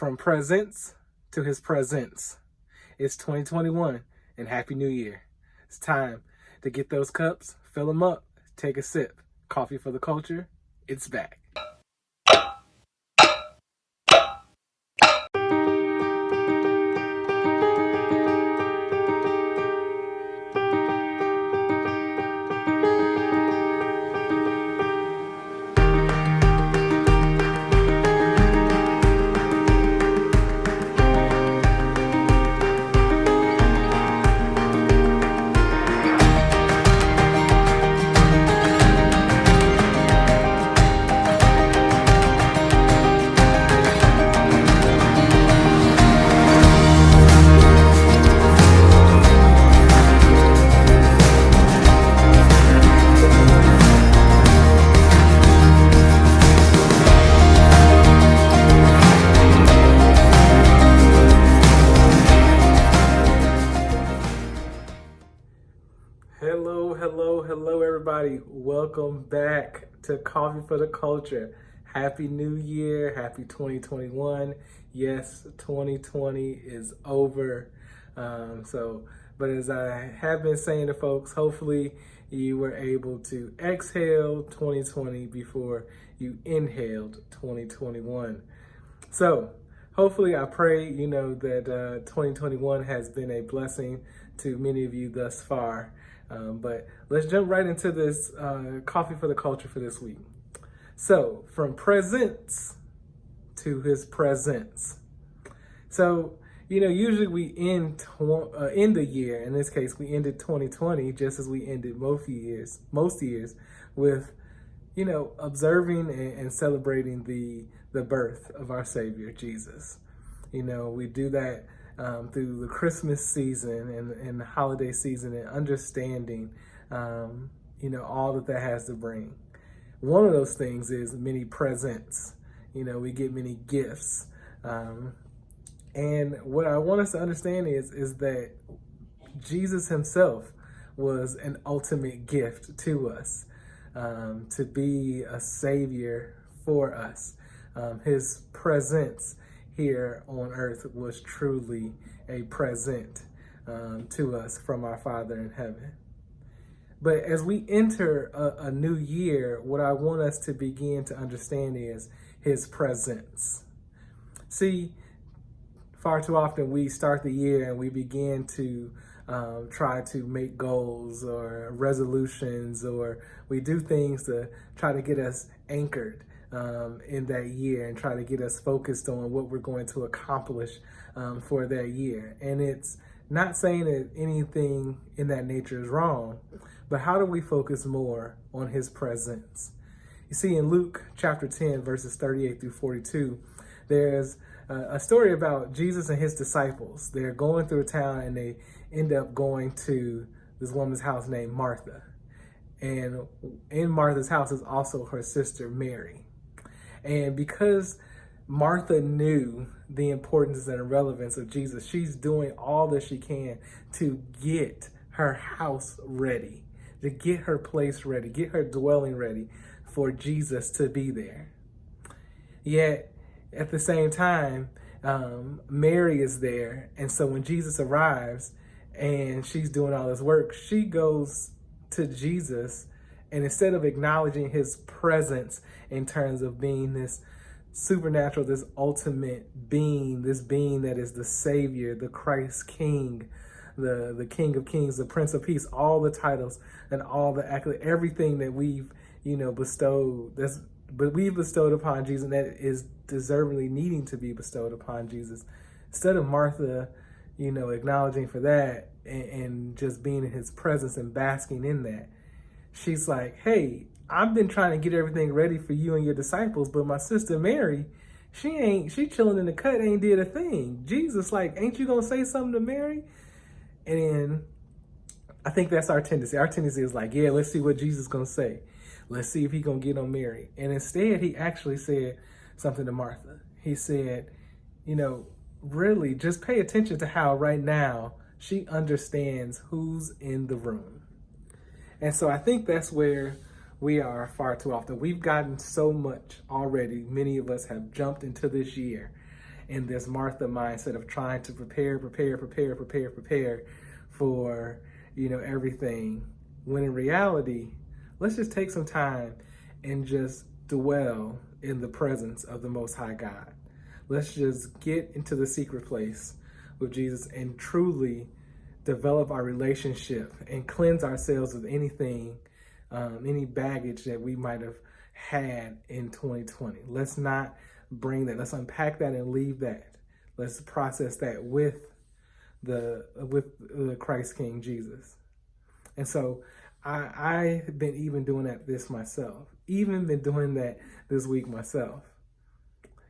From presents to his presence. It's 2021 and Happy New Year. It's time to get those cups, fill them up, take a sip. Coffee for the culture, it's back. Hello, everybody. Welcome back to Coffee for the Culture. Happy New Year. Happy 2021. Yes, 2020 is over. But as I have been saying to folks, hopefully you were able to exhale 2020 before you inhaled 2021. So hopefully I pray, that 2021 has been a blessing to many of you thus far. But let's jump right into this Coffee for the Culture for this week. So, from presents to his presence. So, usually we end the year. In this case, we ended 2020 just as we ended most years with, observing and celebrating the birth of our Savior, Jesus. We do that through the Christmas season and the holiday season and understanding, all that has to bring. One of those things is many presents. We get many gifts. And what I want us to understand is that Jesus himself was an ultimate gift to us, to be a savior for us. His presence here on earth was truly a present to us from our Father in heaven. But as we enter a new year, what I want us to begin to understand is his presence. See, far too often we start the year and we begin to try to make goals or resolutions, or we do things to try to get us anchored in that year and try to get us focused on what we're going to accomplish for that year. And it's not saying that anything in that nature is wrong, but how do we focus more on his presence? You see, in Luke chapter 10, verses 38 through 42, there's a story about Jesus and his disciples. They're going through a town and they end up going to this woman's house named Martha. And in Martha's house is also her sister Mary. And because Martha knew the importance and relevance of Jesus, she's doing all that she can to get her house ready, to get her place ready, get her dwelling ready for Jesus to be there. Yet, at the same time, Mary is there. And so when Jesus arrives and she's doing all this work, she goes to Jesus, and instead of acknowledging his presence in terms of being this supernatural, this ultimate being, this being that is the Savior, the Christ King, the King of Kings, the Prince of Peace, all the titles and all the accolades, everything that we've, we've bestowed upon Jesus, and that is deservedly needing to be bestowed upon Jesus. Instead of Martha, acknowledging for that and just being in his presence and basking in that, she's like, hey, I've been trying to get everything ready for you and your disciples, but my sister Mary, she chilling in the cut, ain't did a thing. Jesus, like, ain't you gonna say something to Mary? And I think that's our tendency. Our tendency is like, yeah, let's see what Jesus gonna say. Let's see if he gonna get on Mary. And instead, he actually said something to Martha. He said, really just pay attention to how right now she understands who's in the room. And so I think that's where we are far too often. We've gotten so much already. Many of us have jumped into this year in this Martha mindset of trying to prepare for, everything. When in reality, let's just take some time and just dwell in the presence of the Most High God. Let's just get into the secret place with Jesus and truly develop our relationship and cleanse ourselves of anything, any baggage that we might have had in 2020. Let's not bring that. Let's unpack that and leave that. Let's process that with the Christ King Jesus. And so I've been even doing that this week myself.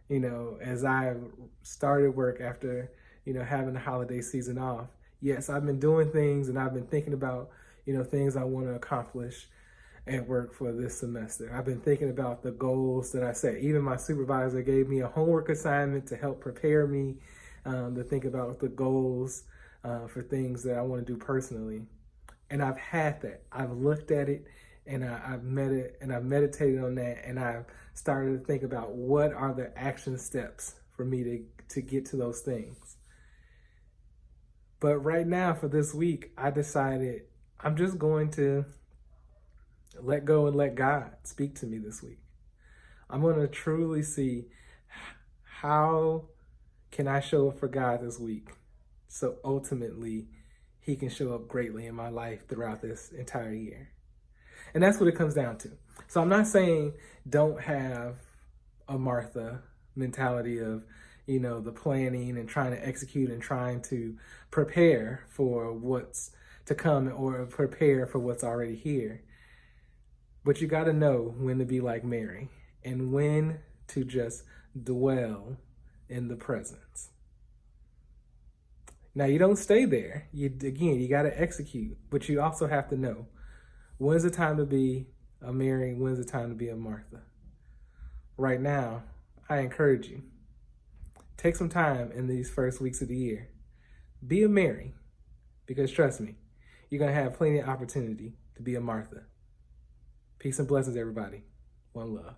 As I started work after, having the holiday season off. Yes, I've been doing things and I've been thinking about, things I want to accomplish at work for this semester. I've been thinking about the goals that I set. Even my supervisor gave me a homework assignment to help prepare me to think about the goals for things that I want to do personally. And I've had that. I've looked at it and I've meditated on that, and I've started to think about what are the action steps for me to get to those things. But right now, for this week, I decided I'm just going to let go and let God speak to me this week. I'm going to truly see how can I show up for God this week, so ultimately He can show up greatly in my life throughout this entire year. And that's what it comes down to. So I'm not saying don't have a Martha mentality of, the planning and trying to execute and trying to prepare for what's to come or prepare for what's already here. But you got to know when to be like Mary and when to just dwell in the presence. Now, you don't stay there. You got to execute, but you also have to know when's the time to be a Mary, when's the time to be a Martha. Right now, I encourage you, take some time in these first weeks of the year. Be a Mary, because trust me, you're going to have plenty of opportunity to be a Martha. Peace and blessings, everybody. One love.